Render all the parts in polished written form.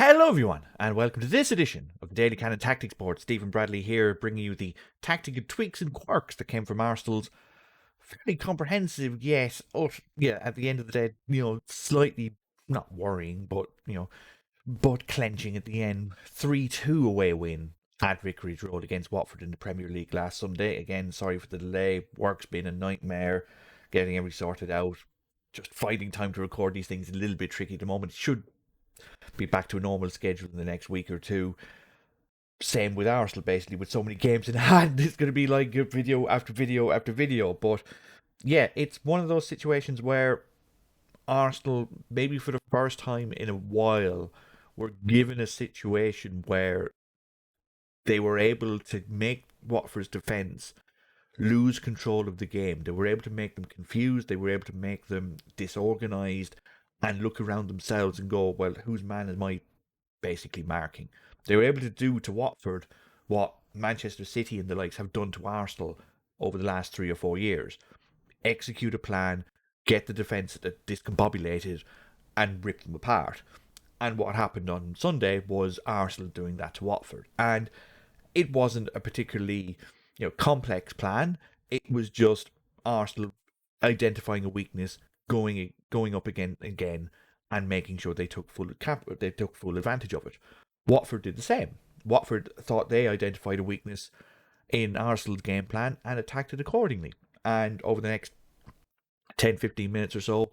Hello everyone, and welcome to this edition of the Daily Cannon Tactics Board. Stephen Bradley here, bringing you the tactical tweaks and quirks that came from Arsenal's fairly comprehensive, yes, at the end of the day, slightly not worrying, but clenching at the end, 3-2 away win at Vicarage Road against Watford in the Premier League last Sunday. Again, sorry for the delay, work's been a nightmare, getting everything sorted out, just finding time to record these things a little bit tricky at the moment. It should be back to a normal schedule in the next week or two. Same with Arsenal, basically, with so many games in hand. It's going to be like video after video after video. But yeah, it's one of those situations where Arsenal, maybe for the first time in a while, were given a situation where they were able to make Watford's defence lose control of the game. They were able to make them confused. They were able to make them disorganised and look around themselves and go, well, whose man am I basically marking? They were able to do to Watford what Manchester City and the likes have done to Arsenal over the last 3 or 4 years. Execute a plan, get the defence discombobulated, and rip them apart. And what happened on Sunday was Arsenal doing that to Watford. And it wasn't a particularly complex plan. It was just Arsenal identifying a weakness, going up again and making sure they took full advantage of it. Watford did the same. Watford thought they identified a weakness in Arsenal's game plan and attacked it accordingly. And over the next 10-15 minutes or so,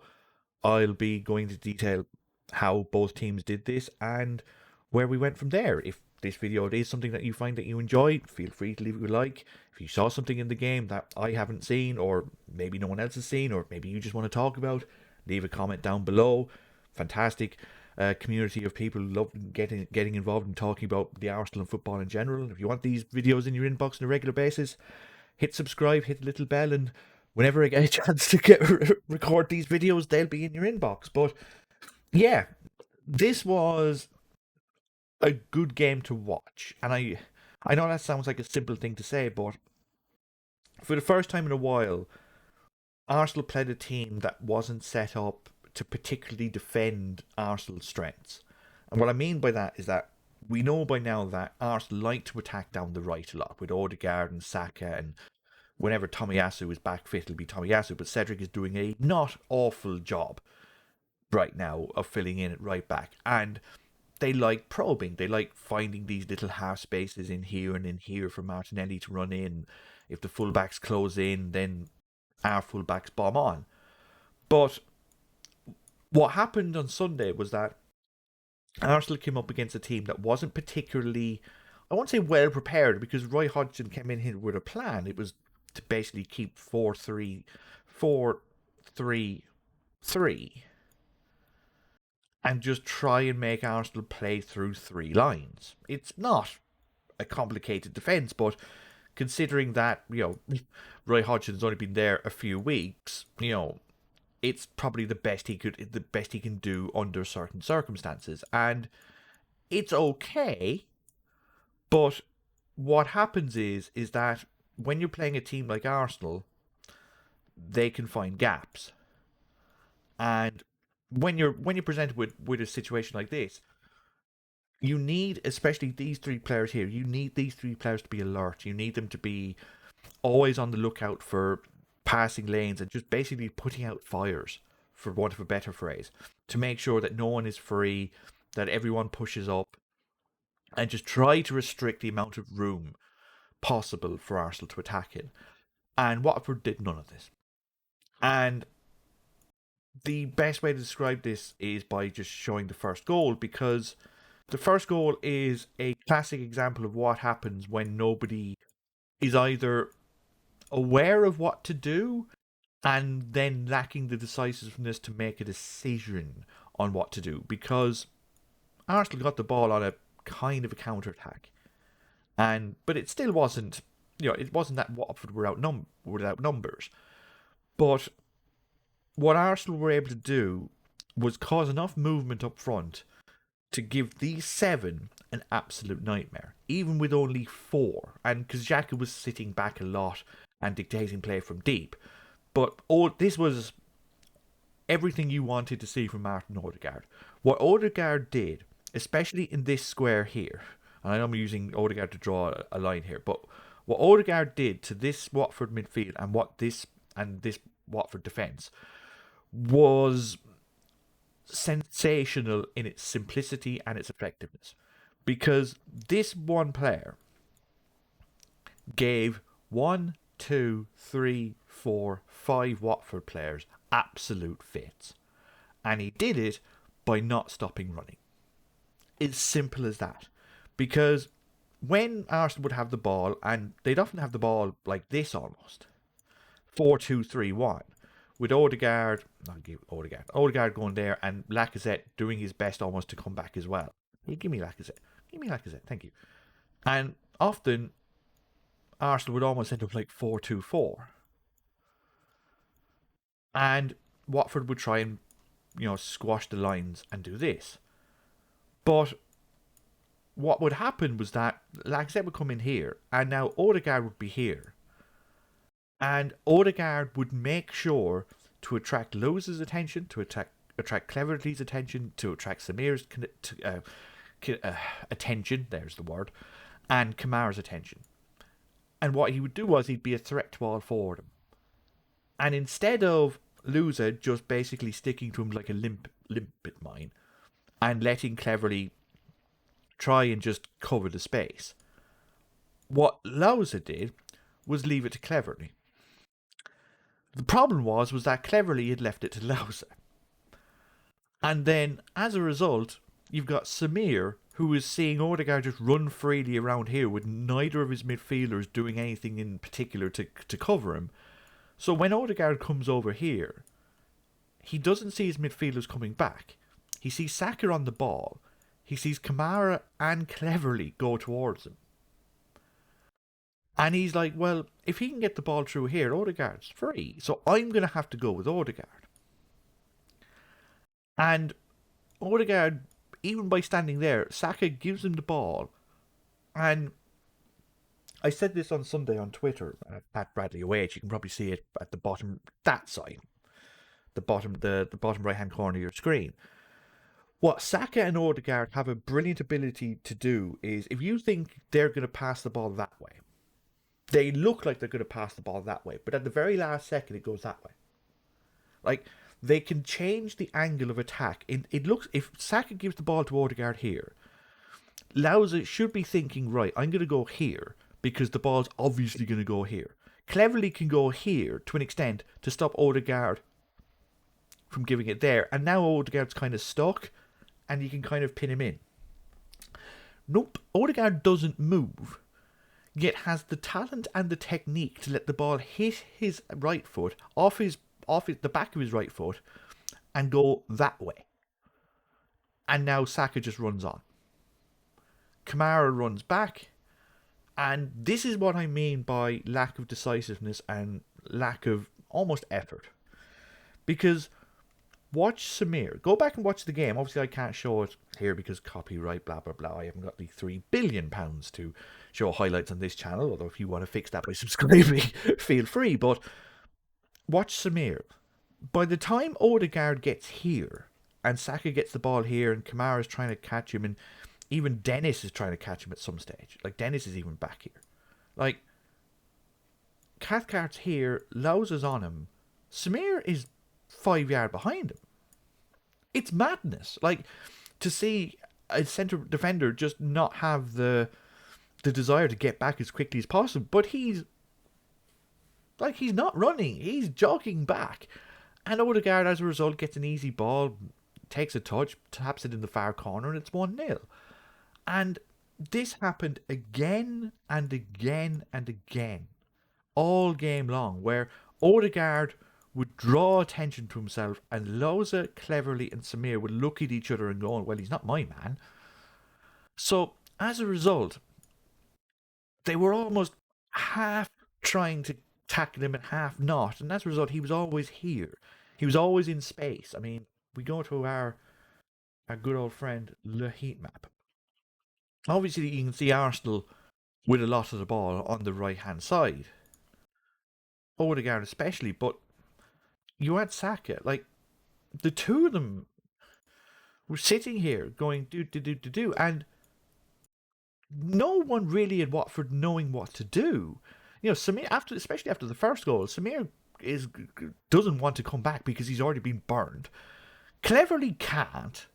I'll be going into detail how both teams did this and where we went from there. If this video is something that you find that you enjoy, feel free to leave it a like. If you saw something in the game that I haven't seen, or maybe no one else has seen, or maybe you just want to talk about, leave a comment down below. Fantastic community of people love getting involved and talking about the Arsenal and football in general. If you want these videos in your inbox on a regular basis, hit subscribe, hit the little bell, and whenever I get a chance to record these videos, they'll be in your inbox. But yeah, this was a good game to watch. And I know that sounds like a simple thing to say, but for the first time in a while, Arsenal played a team that wasn't set up to particularly defend Arsenal's strengths. And what I mean by that is that we know by now that Arsenal like to attack down the right a lot with Odegaard and Saka, and whenever Tomiyasu is back fit, it'll be Tomiyasu, but Cedric is doing a not awful job right now of filling in at right back. And they like probing. They like finding these little half spaces in here and in here for Martinelli to run in. If the fullbacks close in, then our fullbacks bomb on. But what happened on Sunday was that Arsenal came up against a team that wasn't particularly, I won't say well prepared, because Roy Hodgson came in here with a plan. It was to basically keep 4-3-3 and just try and make Arsenal play through 3 lines. It's not a complicated defence, but considering that, Roy Hodgson's only been there a few weeks, it's probably the best he can do under certain circumstances. And it's okay, but what happens is that when you're playing a team like Arsenal, they can find gaps. And when you're presented with a situation like this, you need, especially these 3 players here, you need these 3 players to be alert. You need them to be always on the lookout for passing lanes and just basically putting out fires, for want of a better phrase, to make sure that no one is free, that everyone pushes up, and just try to restrict the amount of room possible for Arsenal to attack in. And Watford did none of this. And the best way to describe this is by just showing the first goal, because the first goal is a classic example of what happens when nobody is either aware of what to do and then lacking the decisiveness to make a decision on what to do, because Arsenal got the ball on a kind of a counter-attack, but it still wasn't, it wasn't that Watford were without numbers. But what Arsenal were able to do was cause enough movement up front to give these 7 an absolute nightmare, even with only 4. And because Xhaka was sitting back a lot and dictating play from deep. But this was everything you wanted to see from Martin Odegaard. What Odegaard did, especially in this square here. And I know I'm using Odegaard to draw a line here, but what Odegaard did to this Watford midfield and this Watford defence was sensational in its simplicity and its effectiveness. Because this one player gave 1, 2, 3, 4, 5 Watford players absolute fits. And he did it by not stopping running. It's simple as that. Because when Arsenal would have the ball, and they'd often have the ball like this almost 4-2-3-1, with Odegaard, not give Odegaard going there, and Lacazette doing his best almost to come back as well. Hey, give me Lacazette, thank you. And often Arsenal would almost end up like 4-2-4. And Watford would try and, squash the lines and do this. But what would happen was that Lacazette would come in here, and now Odegaard would be here. And Odegaard would make sure to attract Lowe's attention, to attract Cleverly's attention, to attract Samir's attention, there's the word, and Kamara's attention. And what he would do was he'd be a threat to all four of them. And instead of Louza just basically sticking to him like a limpet mine and letting Cleverly try and just cover the space, what Louza did was leave it to Cleverly. The problem was that Cleverly had left it to Louza. And then, as a result, you've got Samir, who is seeing Odegaard just run freely around here with neither of his midfielders doing anything in particular to cover him. So when Odegaard comes over here, he doesn't see his midfielders coming back. He sees Saka on the ball. He sees Kamara and Cleverly go towards him. And he's like, well, if he can get the ball through here, Odegaard's free. So I'm going to have to go with Odegaard. And Odegaard, even by standing there, Saka gives him the ball. And I said this on Sunday on Twitter, at Bradley Away. You can probably see it at the bottom, that side. The bottom right-hand corner of your screen. What Saka and Odegaard have a brilliant ability to do is, if you think they're going to pass the ball that way, they look like they're going to pass the ball that way, but at the very last second, it goes that way. Like, they can change the angle of attack. It looks, if Saka gives the ball to Odegaard here, Louza should be thinking, right, I'm going to go here, because the ball's obviously going to go here. Cleverly can go here, to an extent, to stop Odegaard from giving it there. And now Odegaard's kind of stuck, and you can kind of pin him in. Nope, Odegaard doesn't move, yet has the talent and the technique to let the ball hit his right foot off the back of his right foot and go that way. And now Saka just runs on. Kamara runs back, and this is what I mean by lack of decisiveness and lack of almost effort. Because watch Samir. Go back and watch the game. Obviously, I can't show it here because copyright, blah, blah, blah. I haven't got the £3 billion to show highlights on this channel. Although if you want to fix that by subscribing, feel free. But watch Samir. By the time Odegaard gets here, and Saka gets the ball here, and Kamara is trying to catch him, and even Dennis is trying to catch him at some stage. Like, Dennis is even back here. Like, Cathcart's here, Louza's on him. Samir is 5 yards behind him. It's madness. Like, to see a centre defender just not have the desire to get back as quickly as possible, but he's not running, he's jogging back. And Odegaard, as a result, gets an easy ball, takes a touch, taps it in the far corner, and it's 1-0. And this happened again and again and again, all game long, where Odegaard would draw attention to himself, and Louza, Cleverly, and Samir would look at each other and go, well, he's not my man. So, as a result, they were almost half trying to tackle him and half not. And as a result, he was always here. He was always in space. I mean, we go to our good old friend, Le Heat Map. Obviously, you can see Arsenal with a lot of the ball on the right-hand side. Odegaard especially, but you had Saka. Like, the two of them We're sitting here going do, and no one really at Watford knowing what to do. Samir, especially after the first goal, Samir doesn't want to come back because he's already been burned. Cleverly can't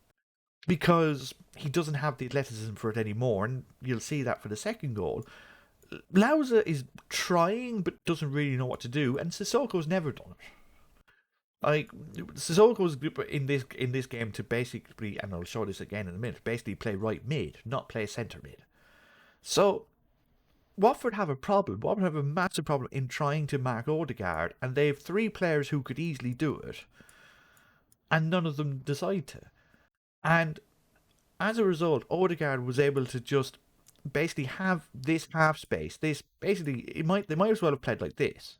because he doesn't have the athleticism for it anymore, and you'll see that for the second goal. Lauza is trying but doesn't really know what to do, and Sissoko's never done it. Like Sissoko's in this game to basically, and I'll show this again in a minute, basically play right mid, not play centre mid. So Watford have a problem. Watford have a massive problem in trying to mark Odegaard, and they have three players who could easily do it, and none of them decide to. And as a result, Odegaard was able to just basically have this half space. This basically, they might as well have played like this.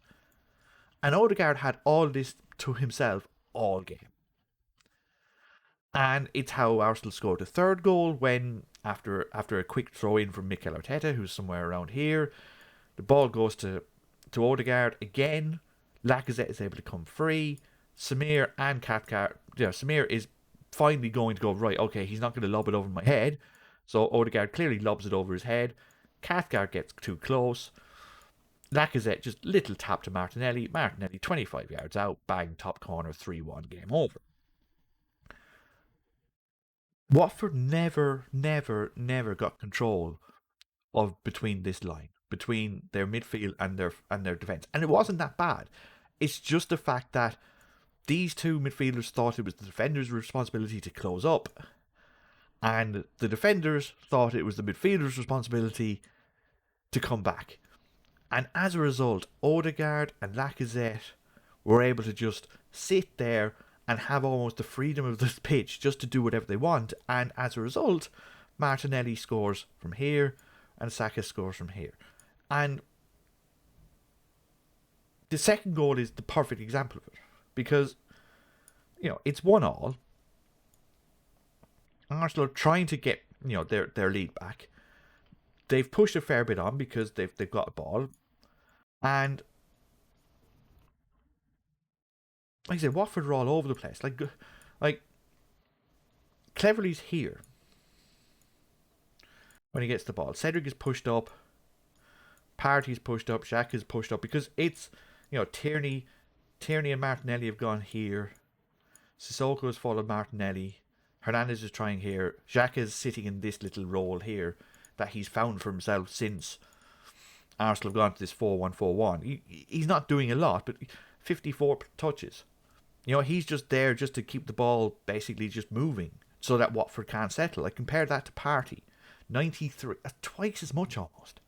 And Odegaard had all this to himself all game. And it's how Arsenal scored the third goal when, after a quick throw in from Mikel Arteta, who's somewhere around here, the ball goes to Odegaard again. Lacazette is able to come free. Samir and Cathcart, Samir is finally going to go, right, okay, he's not going to lob it over my head. So Odegaard clearly lobs it over his head. Cathcart gets too close. Lacazette just little tap to Martinelli. Martinelli 25 yards out, bang, top corner, 3-1, game over. Watford never got control of between this line, between their midfield and their defence. And it wasn't that bad. It's just the fact that these two midfielders thought it was the defender's responsibility to close up, and the defenders thought it was the midfielder's responsibility to come back. And as a result, Odegaard and Lacazette were able to just sit there and have almost the freedom of the pitch just to do whatever they want. And as a result, Martinelli scores from here and Saka scores from here. And the second goal is the perfect example of it. Because, it's 1-1. Arsenal are trying to get, their lead back. They've pushed a fair bit on because they've got a ball. And like I said, Watford are all over the place. Like Cleverly's here when he gets the ball. Cedric is pushed up. Partey's pushed up. Xhaka's pushed up because it's, Tierney and Martinelli have gone here. Sissoko has followed Martinelli. Hernandez is trying here. Xhaka is sitting in this little role here that he's found for himself since Arsenal have gone to this 4-1-4-1. He's not doing a lot, but 54 touches. He's just there just to keep the ball basically just moving so that Watford can't settle. I compare that to Partey. 93, twice as much almost.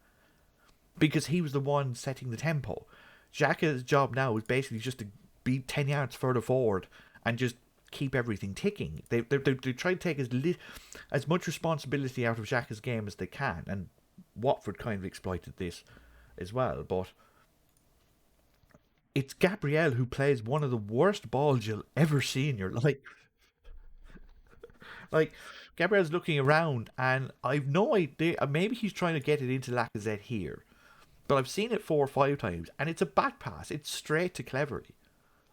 Because he was the one setting the tempo. Xhaka's job now is basically just to be 10 yards further forward and just keep everything ticking. They try to take as much responsibility out of Xhaka's game as they can, and Watford kind of exploited this as well. But it's Gabriel who plays one of the worst balls you'll ever see in your life. Like, Gabriel's looking around, and I've no idea. Maybe he's trying to get it into Lacazette here, but I've seen it 4 or 5 times, and it's a back pass. It's straight to Cleverly.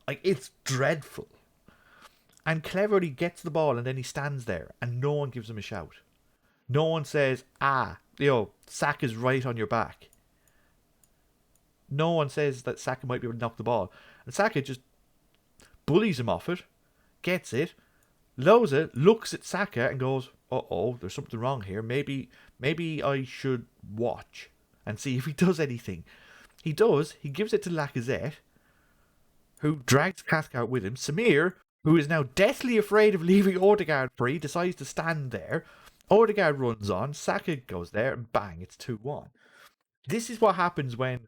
Like, it's dreadful. And Cleverly gets the ball, and then he stands there, and no one gives him a shout. No one says, Saka's right on your back. No one says that Saka might be able to knock the ball. And Saka just bullies him off it, gets it, lows it, looks at Saka and goes, uh-oh, there's something wrong here. Maybe I should watch and see if he does anything. He does. He gives it to Lacazette, who drags Cathcart with him. Samir, who is now deathly afraid of leaving Odegaard free, decides to stand there. Odegaard runs on. Saka goes there, and bang, it's 2-1. This is what happens when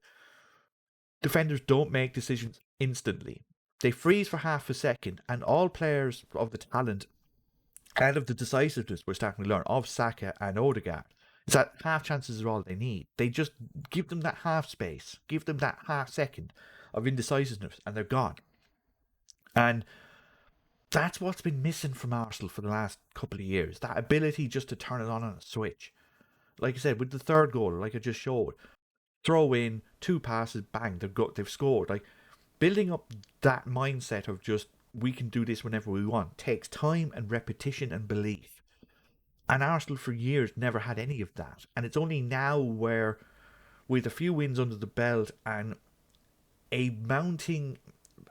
defenders don't make decisions instantly. They freeze for half a second, and all players of the talent and of the decisiveness we're starting to learn of Saka and Odegaard is that half chances are all they need. They just give them that half space, give them that half second of indecisiveness, and they're gone. And that's what's been missing from Arsenal for the last couple of years. That ability just to turn it on a switch. Like I said, with the third goal, like I just showed, throw in, 2 passes, bang, they've scored. Like, building up that mindset of just we can do this whenever we want. It takes time and repetition and belief. And Arsenal for years never had any of that. And it's only now where, with a few wins under the belt and a mounting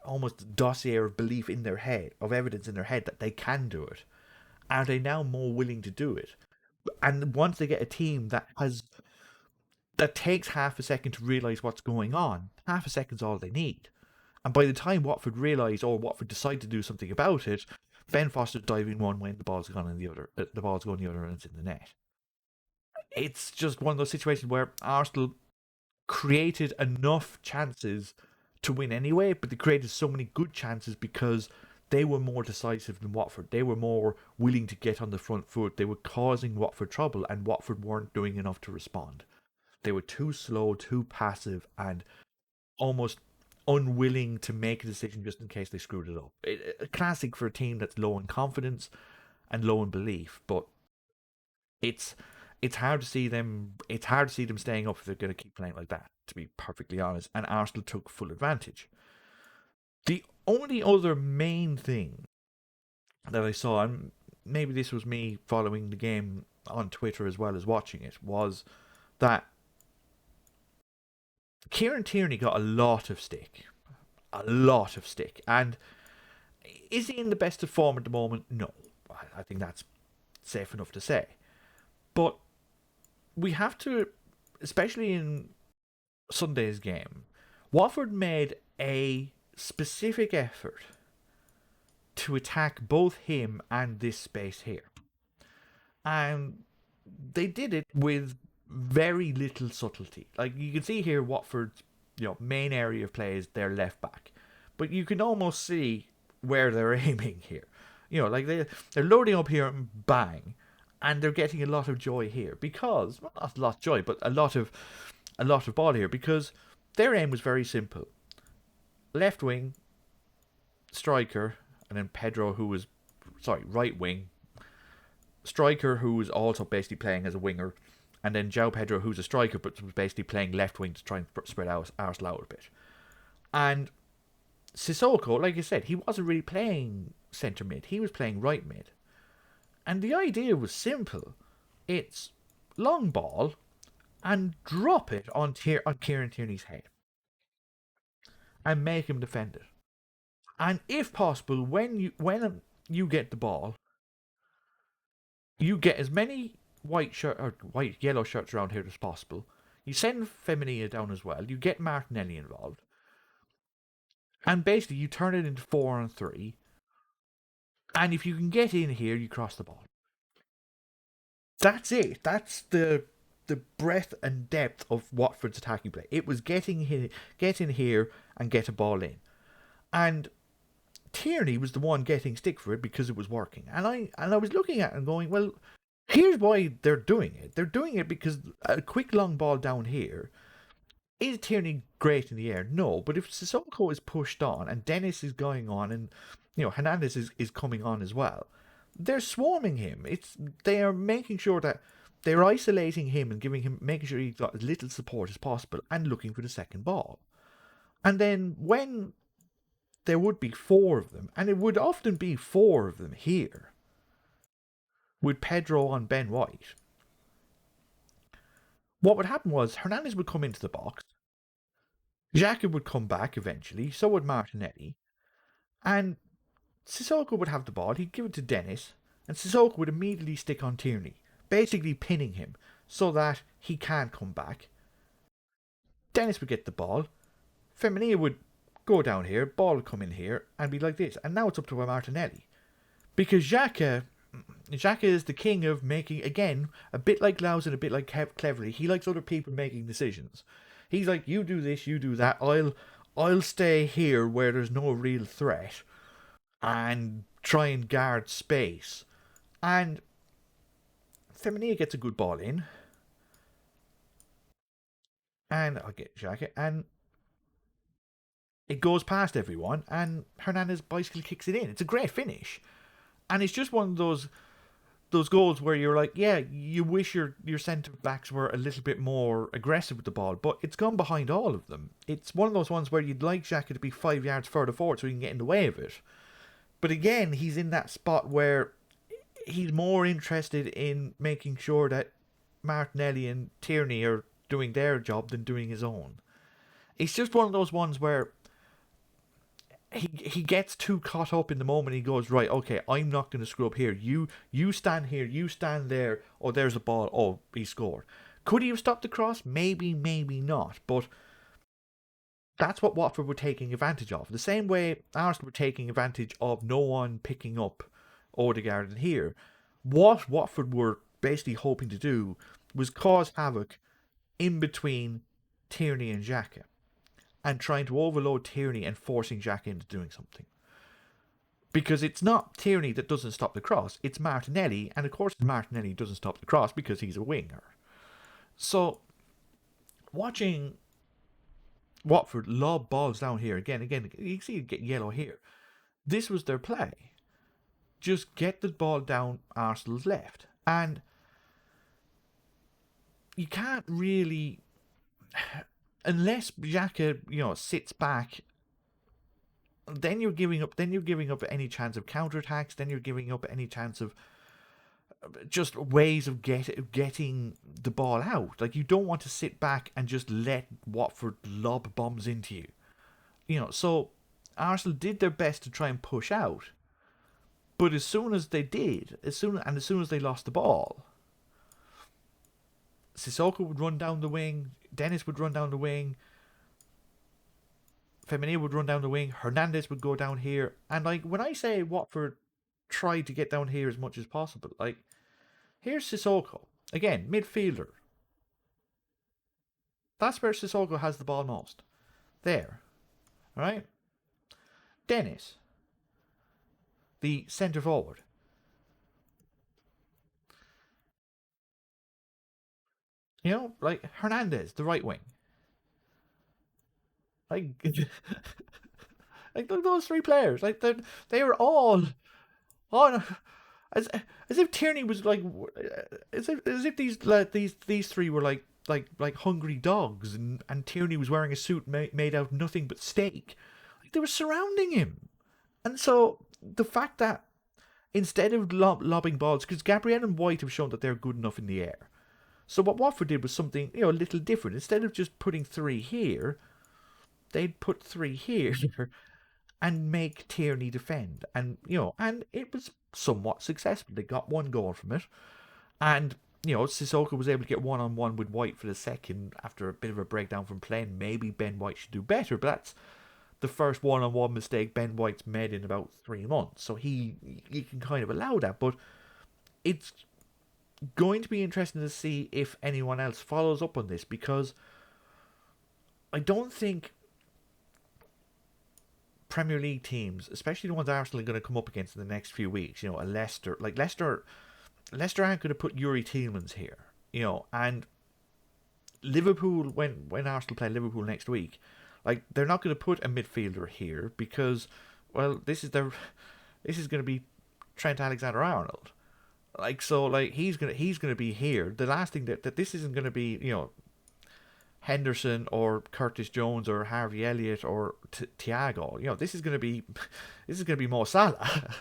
almost dossier of belief in their head, of evidence in their head that they can do it, are they now more willing to do it? And once they get a team that takes half a second to realise what's going on, half a second's all they need. And by the time Watford realise, or Watford decide to do something about it, Ben Foster's diving one way and the ball's gone in the other. The ball's going the other and it's in the net. It's just one of those situations where Arsenal created enough chances to win anyway, but they created so many good chances because they were more decisive than Watford. They were more willing to get on the front foot. They were causing Watford trouble, and Watford weren't doing enough to respond. They were too slow, too passive, and almost unwilling to make a decision just in case they screwed it up. A classic for a team that's low in confidence and low in belief, but it's hard to see them. It's hard to see them staying up if they're going to keep playing like that, to be perfectly honest. And Arsenal took full advantage. The only other main thing that I saw, and maybe this was me following the game on Twitter as well as watching it, was that Kieran Tierney got a lot of stick. A lot of stick. And is he in the best of form at the moment? No. I think that's safe enough to say. But we have to, especially in Sunday's game, Watford made a specific effort to attack both him and this space here. And they did it with very little subtlety. Like you can see here, Watford's main area of play is their left back, but you can almost see where they're aiming here. Like they're loading up here and bang, and they're getting a lot of joy here because not a lot of joy, but a lot of ball here because their aim was very simple: left wing, striker, and then Pedro, who was right wing, striker who was also basically playing as a winger. And then João Pedro, who's a striker, but was basically playing left wing to try and spread Arsenal out a bit. And Sissoko, like I said, he wasn't really playing centre mid. He was playing right mid. And the idea was simple. It's long ball and drop it on Kieran Tierney's head. And make him defend it. And if possible, when you get the ball, you get as many yellow shirts around here as possible. You send Femenia down as well. You get Martinelli involved. And basically you turn it into 4-on-3. And if you can get in here, you cross the ball. That's it. That's the breadth and depth of Watford's attacking play. It was get in here and get a ball in. And Tierney was the one getting stick for it because it was working. And I was looking at it and going, well, here's why they're doing it. They're doing it because a quick long ball down here, is Tierney great in the air? No, but if Sissoko is pushed on and Dennis is going on and Hernandez is coming on as well, they're swarming him. They are making sure that they're isolating him and making sure he's got as little support as possible and looking for the second ball. And then when there would be four of them, and it would often be four of them here, with Pedro on Ben White, what would happen was Hernandez would come into the box, Xhaka would come back eventually, so would Martinelli, and Sissoko would have the ball, he'd give it to Dennis, and Sissoko would immediately stick on Tierney, basically pinning him so that he can't come back. Dennis would get the ball, Femenia would go down here, ball would come in here, and be like this, and now it's up to Martinelli. Because Xhaka is the king of making, again, a bit like Laus and a bit like Cleverly. He likes other people making decisions. He's like, you do this, you do that. I'll stay here where there's no real threat and try and guard space. And Femenia gets a good ball in. And I'll get Xhaka. And it goes past everyone. And Hernandez bicycle kicks it in. It's a great finish. And it's just one of those goals where you're like, yeah, you wish your centre backs were a little bit more aggressive with the ball, but it's gone behind all of them. It's one of those ones where you'd like Xhaka to be 5 yards further forward so he can get in the way of it. But again, he's in that spot where he's more interested in making sure that Martinelli and Tierney are doing their job than doing his own. It's just one of those ones where he gets too caught up in the moment. He goes, right, okay, I'm not going to screw up here. You stand here, you stand there. Oh, there's a ball. Oh, he scored. Could he have stopped the cross? Maybe, maybe not. But that's what Watford were taking advantage of. The same way Arsenal were taking advantage of no one picking up Odegaard in here. What Watford were basically hoping to do was cause havoc in between Tierney and Xhaka, and trying to overload Tierney and forcing Xhaka into doing something. Because it's not Tierney that doesn't stop the cross, it's Martinelli, and of course Martinelli doesn't stop the cross because he's a winger. So, watching Watford lob balls down here again, you can see it get yellow here. This was their play. Just get the ball down Arsenal's left. And you can't really, unless Xhaka, sits back, then you're giving up any chance of counterattacks, then you're giving up any chance of just ways of getting the ball out. Like, you don't want to sit back and just let Watford lob bombs into you. So Arsenal did their best to try and push out. But as soon as they did, as soon as they lost the ball, Sissoko would run down the wing, Dennis would run down the wing, Femenil would run down the wing, Hernandez would go down here. And like, when I say Watford tried to get down here as much as possible, like, here's Sissoko. Again, midfielder. That's where Sissoko has the ball most. There. Alright? Dennis, the centre forward. Like Hernandez, the right wing. Like, like those three players, like they were all on as if Tierney was like, as if these three were like hungry dogs, and Tierney was wearing a suit made out of nothing but steak. Like, they were surrounding him, and so the fact that instead of lobbing balls, because Gabriel and White have shown that they're good enough in the air. So what Watford did was something, a little different. Instead of just putting three here, they'd put three here and make Tierney defend. And, and it was somewhat successful. They got one goal from it. And, Sissoko was able to get one-on-one with White for the second after a bit of a breakdown from playing. Maybe Ben White should do better, but that's the first one-on-one mistake Ben White's made in about 3 months. So he can kind of allow that. But it's going to be interesting to see if anyone else follows up on this, because I don't think Premier League teams, especially the ones Arsenal are going to come up against in the next few weeks, a Leicester, Leicester aren't going to put Yuri Tielemans here, and Liverpool, when Arsenal play Liverpool next week, like, they're not going to put a midfielder here because, well, this is going to be Trent Alexander-Arnold. Like, so, like, he's gonna be here. The last thing that this isn't gonna be, Henderson or Curtis Jones or Harvey Elliott or Thiago. This is gonna be Mo Salah.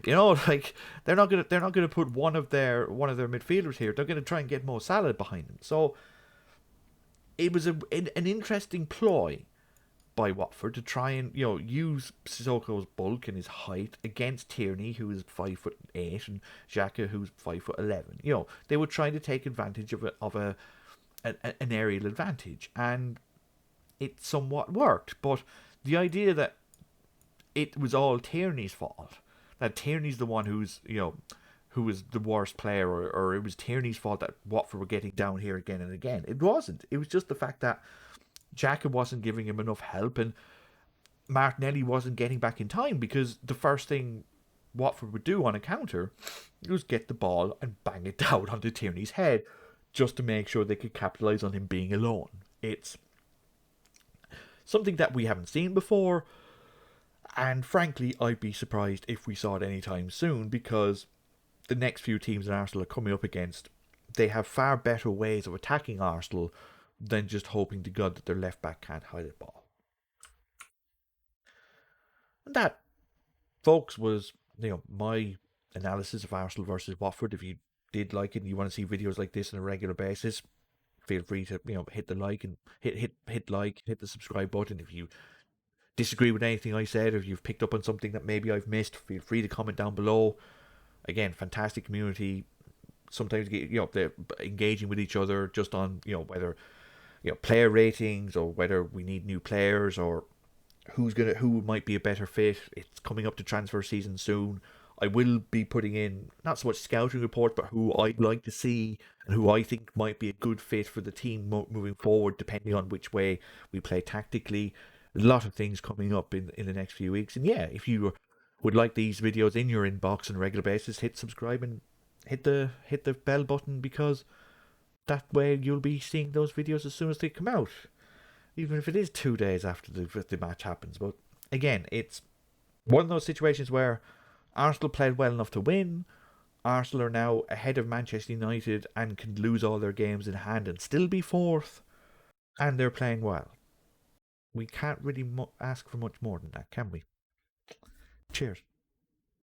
Like, they're not gonna put one of their midfielders here. They're gonna try and get Mo Salah behind him. So it was an interesting ploy by Watford to try and use Sissoko's bulk and his height against Tierney, who is 5'8", and Xhaka, who's 5'11". They were trying to take advantage of an aerial advantage, and it somewhat worked. But the idea that it was all Tierney's fault, that Tierney's the one who was the worst player, or it was Tierney's fault that Watford were getting down here again and again. It wasn't. It was just the fact that Xhaka wasn't giving him enough help, and Martinelli wasn't getting back in time, because the first thing Watford would do on a counter was get the ball and bang it down onto Tierney's head, just to make sure they could capitalise on him being alone. It's something that we haven't seen before, and frankly, I'd be surprised if we saw it anytime soon, because the next few teams that Arsenal are coming up against, they have far better ways of attacking Arsenal than just hoping to God that their left back can't hide the ball. And that folks, was my analysis of Arsenal versus Watford. If you did like it and you want to see videos like this on a regular basis, feel free to hit the like and hit the subscribe button. If you disagree with anything I said, or if you've picked up on something that maybe I've missed, feel free to comment down below. Again, fantastic community. Sometimes they're engaging with each other just on whether player ratings, or whether we need new players, or who might be a better fit. It's coming up to transfer season soon. I will be putting in not so much scouting reports, but who I'd like to see and who I think might be a good fit for the team moving forward, depending on which way we play tactically. A lot of things coming up in the next few weeks. And yeah, if you would like these videos in your inbox on a regular basis, hit subscribe and hit the bell button, because that way you'll be seeing those videos as soon as they come out, even if it is 2 days after the match happens. But again, it's one of those situations where Arsenal played well enough to win. Arsenal are now ahead of Manchester United and can lose all their games in hand and still be fourth, and they're playing well. We can't really ask for much more than that, can we? Cheers.